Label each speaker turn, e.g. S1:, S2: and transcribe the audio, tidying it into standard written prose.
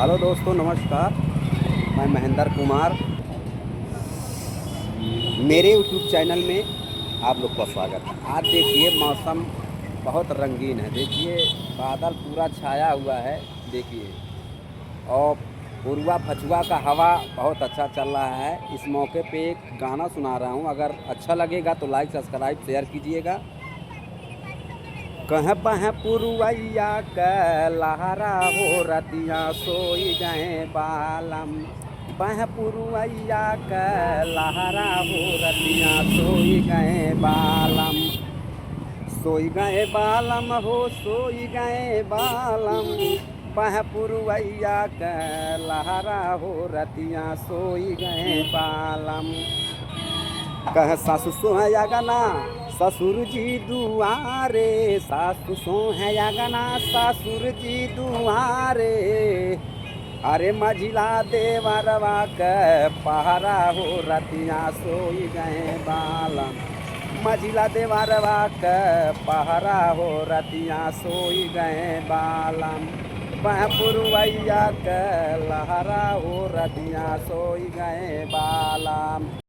S1: Hello दोस्तों, नमस्कार। मैं महेंद्र कुमार, मेरे यूट्यूब चैनल में आप लोग का स्वागत है। आज देखिए मौसम बहुत रंगीन है। देखिए बादल पूरा छाया हुआ है। देखिए और पूर्वा पछुआ का हवा बहुत अच्छा चल रहा है। इस मौके पे एक गाना सुना रहा हूँ। अगर अच्छा लगेगा तो लाइक सब्सक्राइब शेयर कीजिएगा। कह बह पुरवैया क लहरा हो रतिया सोई गए बालम। बह पुरवैया क लहरा हो रतिया सोई गए बालम। सोई गए बालम हो सोई गए बालम। बह पुरवैया क लहरा हो रतिया सोई गए बालम। कह सासु सोहै अगना ससुर जी दुआरे। सासु सोहै अगना ससुर जी दुआरे। अरे मझिला देवरवा के पहरा हो रतिया सोई गए बालम। मझिला देवरवा के पहरा हो रतिया सोई गए बालम। बह पुरवैया के लहरा हो रतिया सोई गए बालम।